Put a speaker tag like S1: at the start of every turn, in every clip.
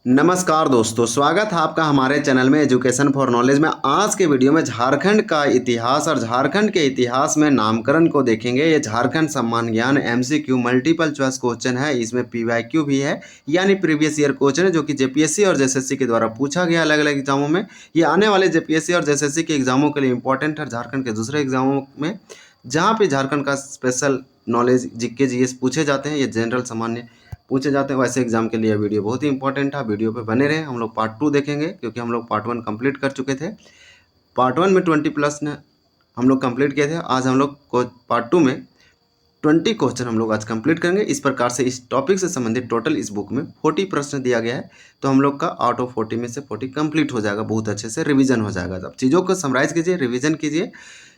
S1: नमस्कार दोस्तों, स्वागत है आपका हमारे चैनल में एजुकेशन फॉर नॉलेज में। आज के वीडियो में झारखंड का इतिहास और झारखंड के इतिहास में नामकरण को देखेंगे। ये झारखंड सम्मान ज्ञान एमसीक्यू मल्टीपल चॉइस क्वेश्चन है। इसमें पीवाईक्यू भी है, यानी प्रीवियस ईयर क्वेश्चन है, जो कि जेपीएससी और जेएसएससी के द्वारा पूछा गया अलग अलग एग्जामों में। ये आने वाले जेपीएससी और जेएसएससी के एग्जामों के लिए इंपॉर्टेंट है। झारखंड के दूसरे एग्जामों में जहाँ पे झारखंड का स्पेशल नॉलेज जीके जीएस पूछे जाते हैं, ये जनरल सामान्य पूछे जाते हैं, वैसे एग्जाम के लिए वीडियो बहुत ही इंपॉर्टेंट है। वीडियो पे बने रहे। हम लोग पार्ट 2 देखेंगे, क्योंकि हम लोग पार्ट 1 कंप्लीट कर चुके थे। पार्ट 1 में 20+ ने हम लोग कंप्लीट किए थे। आज हम लोग को पार्ट 2 में 20 क्वेश्चन हम लोग आज कंप्लीट करेंगे। इस प्रकार से इस टॉपिक से संबंधित टोटल इस बुक में 40 प्रश्न दिया गया है, तो हम लोग का आउट ऑफ 40 में से 40 कंप्लीट हो जाएगा। बहुत अच्छे से रिवीजन हो जाएगा। अब चीज़ों को समराइज कीजिए, रिवीजन कीजिए।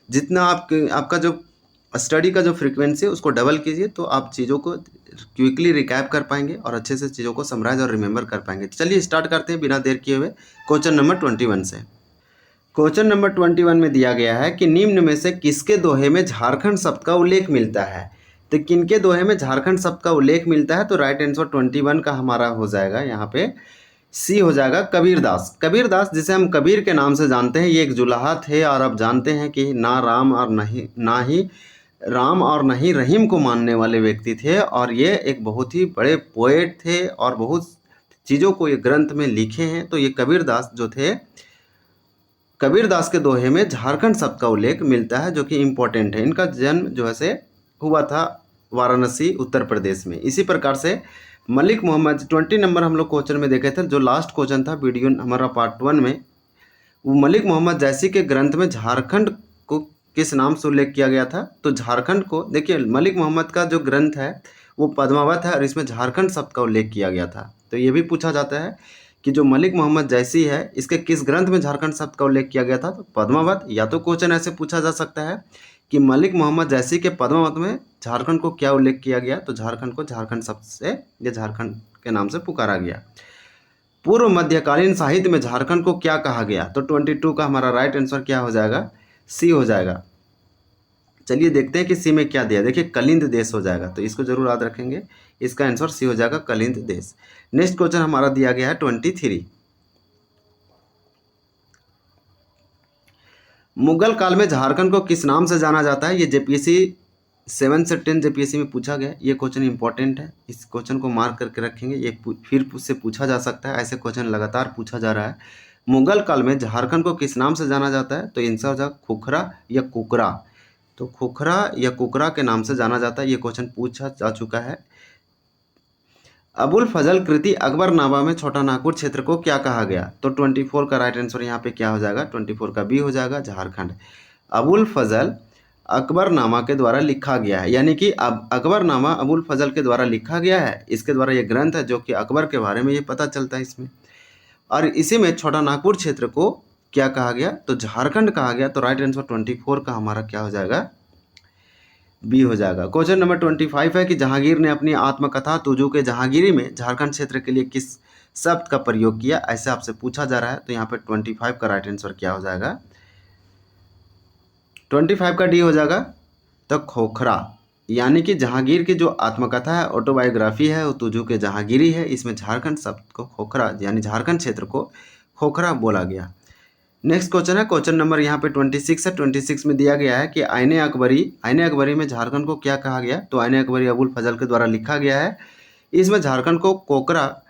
S1: जितना आपका जो स्टडी का जो फ्रीक्वेंसी है उसको डबल कीजिए, तो आप चीज़ों को क्विकली रिकैप कर पाएंगे और अच्छे से चीज़ों को समराइज और रिमेंबर कर पाएंगे। चलिए स्टार्ट करते हैं बिना देर किए हुए क्वेश्चन नंबर 21 से। क्वेश्चन नंबर 21 में दिया गया है कि निम्न में से किसके दोहे में झारखंड शब्द का उल्लेख मिलता है। तो किनके दोहे में झारखंड शब्द का उल्लेख मिलता है, तो राइट आंसर 21 का हमारा हो जाएगा यहाँ पे सी हो जाएगा, कबीरदास। कबीरदास, जिसे हम कबीर के नाम से जानते हैं, ये एक जुलाहा थे और अब जानते हैं कि ना राम और नहीं रहीम को मानने वाले व्यक्ति थे। और ये एक बहुत ही बड़े पोएट थे और बहुत चीज़ों को ये ग्रंथ में लिखे हैं। तो ये कबीरदास जो थे, कबीरदास के दोहे में झारखंड शब्द का उल्लेख मिलता है, जो कि इम्पोर्टेंट है। इनका जन्म जो है से हुआ था वाराणसी उत्तर प्रदेश में। इसी प्रकार से मलिक मोहम्मद 20 नंबर हम लोग क्वेश्चन में देखे थे, जो लास्ट क्वेश्चन था वीडियो हमारा पार्ट 1 में। वो मलिक मोहम्मद जैसी के ग्रंथ में झारखंड को किस नाम से उल्लेख किया गया था। तो झारखंड को देखिए, मलिक मोहम्मद का जो ग्रंथ है वो पद्मावत है और इसमें झारखंड शब्द का उल्लेख किया गया था। तो ये भी पूछा जाता है कि जो मलिक मोहम्मद जैसी है, इसके किस ग्रंथ में झारखंड शब्द का उल्लेख किया गया था। तो पद्मावत। या तो क्वेश्चन ऐसे पूछा जा सकता है कि मलिक मोहम्मद जैसी के पद्मावत में झारखंड को क्या उल्लेख किया गया। तो झारखंड को झारखंड शब्द से या झारखंड के नाम से पुकारा गया। पूर्व मध्यकालीन साहित्य में झारखंड को क्या कहा गया। तो 22 का हमारा राइट आंसर क्या हो जाएगा, सी हो जाएगा। चलिए देखते हैं कि सी में क्या दिया। देखिए, कलिंद देश हो जाएगा, तो इसको जरूर याद रखेंगे। इसका आंसर सी हो जाएगा, कलिंद देश। नेक्स्ट क्वेश्चन हमारा दिया गया है 23। मुगल काल में झारखंड को किस नाम से जाना जाता है। ये जेपीएससी 7 से 10 जेपीएससी में पूछा गया। ये क्वेश्चन इंपॉर्टेंट है, इस क्वेश्चन को मार्क करके रखेंगे। ये फिर उससे पूछा जा सकता है, ऐसे क्वेश्चन लगातार पूछा जा रहा है। मुगल काल में झारखंड को किस नाम से जाना जाता है। तो आंसर हो जाएगा खुखरा या कुकरा। तो खुखरा या कुकरा के नाम से जाना जाता है। ये क्वेश्चन पूछा जा चुका है। अबुल फजल कृति अकबरनामा में छोटा नागपुर क्षेत्र को क्या कहा गया। तो 24 का राइट आंसर यहाँ पे क्या हो जाएगा, 24 का बी हो जाएगा, झारखंड। अबुल फजल अकबरनामा के द्वारा लिखा गया है, यानी कि अब अकबरनामा अबुल फजल के द्वारा लिखा गया है। इसके द्वारा ये ग्रंथ है, जो कि अकबर के बारे में ये पता चलता है इसमें। और इसी में छोटा नागपुर क्षेत्र को क्या कहा गया, तो झारखंड कहा गया। तो राइट आंसर 24 का हमारा क्या हो जाएगा, बी हो जाएगा। क्वेश्चन नंबर 25 है कि जहांगीर ने अपनी आत्मकथा तुजू के जहांगीरी में झारखंड क्षेत्र के लिए किस शब्द का प्रयोग किया, ऐसे आपसे पूछा जा रहा है। तो यहाँ पे 25 का राइट आंसर क्या हो जाएगा, 25 का डी हो जाएगा। तो खोखरा, यानी कि जहांगीर की जो आत्मकथा है, ऑटोबायोग्राफी है, वो तुजू के जहांगीरी है। इसमें झारखंड शब्द को खोखरा, यानी झारखंड क्षेत्र को खोखरा बोला गया। नेक्स्ट क्वेश्चन है, क्वेश्चन नंबर यहाँ पे 26 है। 26 में दिया गया है कि आईने अकबरी में झारखंड को क्या कहा गया। तो आईने अकबरी अबुल फजल के द्वारा लिखा गया है। इसमें झारखंड को कोकरा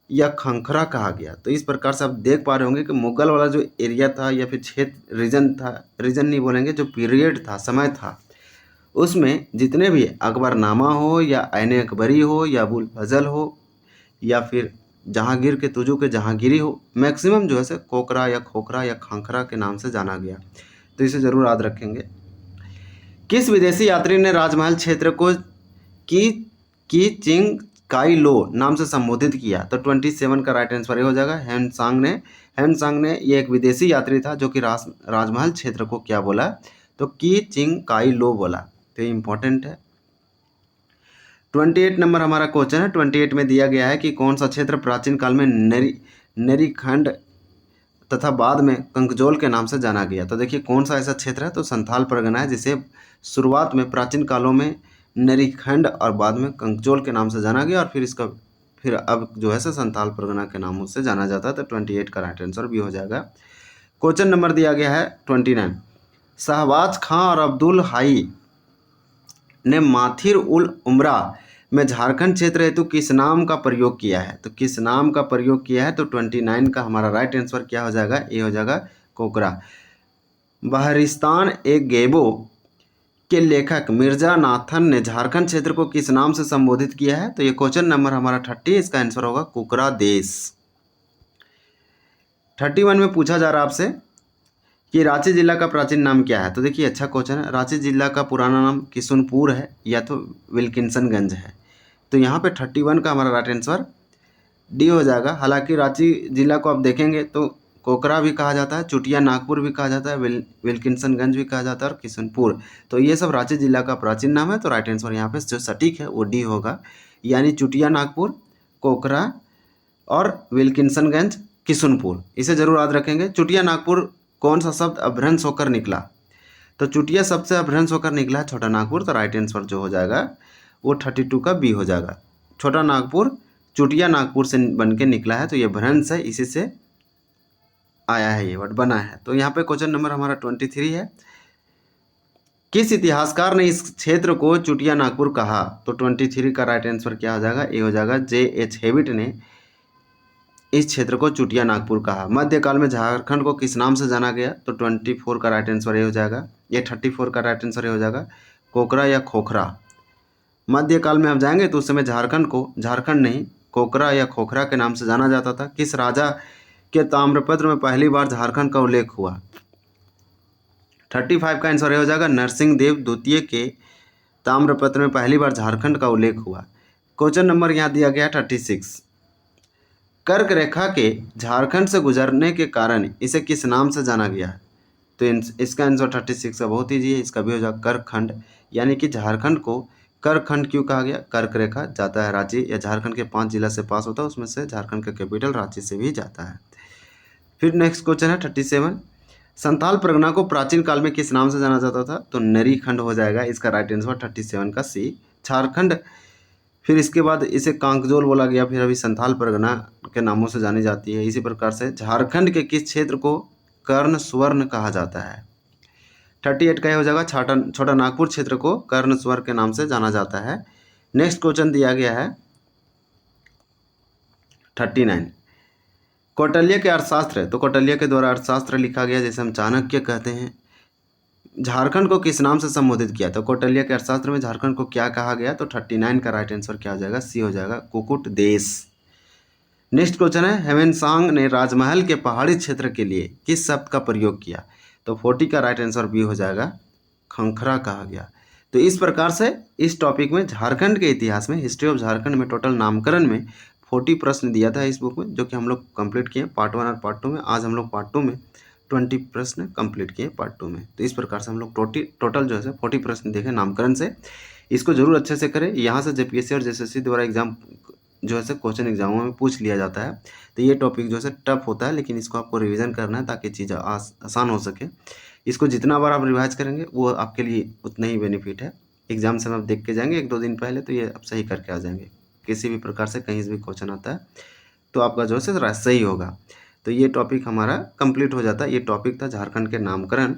S1: या खंखरा कहा गया। तो इस प्रकार से आप देख पा रहे होंगे कि मुगल वाला जो एरिया था या फिर क्षेत्र, रीजन था, रीजन नहीं बोलेंगे, जो पीरियड था, समय था, उसमें जितने भी अकबरनामा हो या आईने अकबरी हो या अबुल फजल हो या फिर जहांगीर के तुजू के जहांगीरी हो, मैक्सिमम जो है से कोकरा या खोखरा या खांखरा के नाम से जाना गया। तो इसे जरूर याद रखेंगे। किस विदेशी यात्री ने राजमहल क्षेत्र को की चिंग काई लो नाम से संबोधित किया। तो 27 का राइट आंसर ये हो जाएगा, हेनसांग ने ये एक विदेशी यात्री था, जो कि राजमहल क्षेत्र को क्या बोला, तो की चिंग काई लो बोला। तो ये इंपॉर्टेंट है। 28 नंबर हमारा क्वेश्चन है। 28 में दिया गया है कि कौन सा क्षेत्र प्राचीन काल में नेरीखंड तथा बाद में कंकजोल के नाम से जाना गया। तो देखिए, कौन सा ऐसा क्षेत्र है, तो संथाल परगना है, जिसे शुरुआत में प्राचीन कालों में नेरीखंड और बाद में कंकजोल के नाम से जाना गया, और फिर इसका फिर अब जो है सो संथाल परगना के नामों से जाना जाता है। तो 28 का राइट आंसर भी हो जाएगा। क्वेश्चन नंबर दिया गया है 29। शहबाज खां और अब्दुल हाई ने माथिर उल उमरा में झारखंड क्षेत्र हेतु किस नाम का प्रयोग किया है? तो किस नाम का प्रयोग किया है? तो 29 का हमारा राइट आंसर क्या हो जाएगा? ये हो जाएगा कोकरा। बहरिस्तान एक गेबो के लेखक मिर्जा नाथन ने झारखंड क्षेत्र को किस नाम से संबोधित किया है? तो ये क्वेश्चन नंबर हमारा 30, इसका आंसर होगा कुकरा देश। 31 में पूछा जा रहा है आपसे कि रांची जिला का प्राचीन नाम क्या है? तो देखिए अच्छा क्वेश्चन है। रांची जिला का पुराना नाम किशुनपुर है या तो विल्किंसनगंज है। तो यहाँ पे 31 का हमारा राइट आंसर डी हो जाएगा। हालांकि रांची जिला को आप देखेंगे तो कोकरा भी कहा जाता है, चुटिया नागपुर भी कहा जाता है, विल्किंसनगंज भी कहा जाता है और किशनपुर। तो ये सब रांची जिला का प्राचीन नाम है। तो राइट आंसर यहाँ पे जो सटीक है वो डी होगा, यानी चुटिया नागपुर, कोकरा और विल्किंसनगंज, किशनपुर। इसे जरूर याद रखेंगे। चुटिया नागपुर कौन सा शब्द अभ्रंश होकर निकला? तो चुटिया शब्द से अभ्रंश होकर निकला है छोटा नागपुर। तो राइट आंसर जो हो जाएगा वो 32 का बी हो जाएगा। छोटा नागपुर चुटिया नागपुर से बन के निकला है, तो ये भ्रंश है, इसी से आया है, ये वर्ड बना है। तो यहाँ पे क्वेश्चन नंबर हमारा 23 है। किस इतिहासकार ने इस क्षेत्र को चुटिया नागपुर कहा? तो 23 का राइट आंसर क्या हो जाएगा? ये हो जाएगा J.H. हेविट ने इस क्षेत्र को चुटिया नागपुर कहा। मध्यकाल में झारखंड को किस नाम से जाना गया? तो 24 का राइट आंसर ये हो जाएगा। ये 34 का राइट आंसर ये हो जाएगा कोकरा या खोखरा। मध्यकाल में आप जाएंगे तो उस समय झारखंड को झारखंड नहीं कोकरा या खोखरा के नाम से जाना जाता था। किस राजा के ताम्रपत्र में पहली बार झारखंड का उल्लेख हुआ? 35 का आंसर ये हो जाएगा नरसिंह देव द्वितीय के ताम्रपत्र में पहली बार झारखंड का उल्लेख हुआ। क्वेश्चन नंबर यहाँ दिया गया 36। कर्क रेखा के झारखंड से गुजरने के कारण इसे किस नाम से जाना गया है? तो इसका आंसर 36 का बहुत ईजी है। इसका भी हो जाएगा कर्कखंड, यानी कि झारखंड को कर्कखंड क्यों कहा गया? कर्क रेखा जाता है रांची या झारखंड के 5 जिला से पास होता है, उसमें से झारखंड का कैपिटल रांची से भी जाता है। फिर नेक्स्ट क्वेश्चन है 37। संथाल परगना को प्राचीन काल में किस नाम से जाना जाता था? तो नरीखंड हो जाएगा। इसका राइट आंसर 37 का सी झारखंड। फिर इसके बाद इसे कांकजोल बोला गया, फिर अभी संथाल परगना के नामों से जानी जाती है। इसी प्रकार से झारखंड के किस क्षेत्र को कर्ण स्वर्ण कहा जाता है? 38 का हो जाएगा छोटा नागपुर क्षेत्र को कर्ण स्वर्ण के नाम से जाना जाता है। नेक्स्ट क्वेश्चन दिया गया है 39। कौटिल्य के अर्थशास्त्र, तो कौटिल्य के द्वारा अर्थशास्त्र लिखा गया, जैसे हम चाणक्य कहते हैं। झारखंड को किस नाम से संबोधित किया? तो कौटिल्य के अर्थशास्त्र में झारखंड को क्या कहा गया? तो 39 का राइट आंसर क्या हो जाएगा? सी हो जाएगा कुकुट देश। नेक्स्ट क्वेश्चन है हेवेनसांग ने राजमहल के पहाड़ी क्षेत्र के लिए किस शब्द का प्रयोग किया? तो 40 का राइट आंसर बी हो जाएगा खंखरा कहा गया। तो इस प्रकार से इस टॉपिक में झारखंड के इतिहास में हिस्ट्री ऑफ झारखंड में टोटल नामकरण में 40 प्रश्न दिया था इस बुक में, जो कि हम लोग कंप्लीट किए पार्ट 1 और पार्ट 2 में। आज हम लोग पार्ट 2 में 20 प्रश्न कंप्लीट किए पार्ट 2 में। तो इस प्रकार से हम लोग टोटल जो है 40 प्रश्न देखे नामकरण से। इसको जरूर अच्छे से करें। यहाँ से JPSC और JSSC द्वारा एग्जाम जो है क्वेश्चन एग्जामों में पूछ लिया जाता है। तो ये टॉपिक जो है टफ होता है, लेकिन इसको आपको रिवीजन करना है ताकि चीज़ें आसान हो सके। इसको जितना बार आप रिवाइज करेंगे वो आपके लिए उतना ही बेनिफिट है। एग्जाम से आप देख के जाएंगे 1-2 दिन पहले, तो ये आप सही करके आ जाएंगे। किसी भी प्रकार से कहीं से भी क्वेश्चन आता है तो आपका जो है सही होगा। तो ये टॉपिक हमारा कंप्लीट हो जाता है। ये टॉपिक था झारखंड के नामकरण,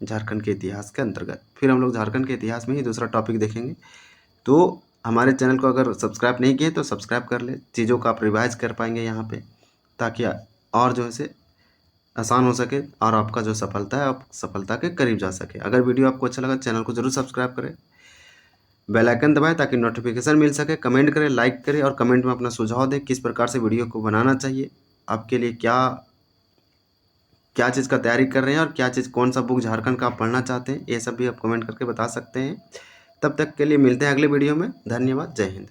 S1: झारखंड के इतिहास के अंतर्गत। फिर हम लोग झारखंड के इतिहास में ही दूसरा टॉपिक देखेंगे। तो हमारे चैनल को अगर सब्सक्राइब नहीं किए तो सब्सक्राइब कर ले, चीज़ों को आप रिवाइज कर पाएंगे यहाँ पे, ताकि और जो है आसान हो सके और आपका जो सफलता है आप सफलता के करीब जा सके। अगर वीडियो आपको अच्छा लगा चैनल को जरूर सब्सक्राइब करें, बेल आइकन दबाएं ताकि नोटिफिकेशन मिल सके। कमेंट करें, लाइक करें और कमेंट में अपना सुझाव दें किस प्रकार से वीडियो को बनाना चाहिए, आपके लिए क्या चीज़ का तैयारी कर रहे हैं और क्या चीज़ कौन सा बुक झारखंड का आप पढ़ना चाहते हैं, ये सब भी आप कमेंट करके बता सकते हैं। तब तक के लिए मिलते हैं अगले वीडियो में। धन्यवाद। जय हिंद।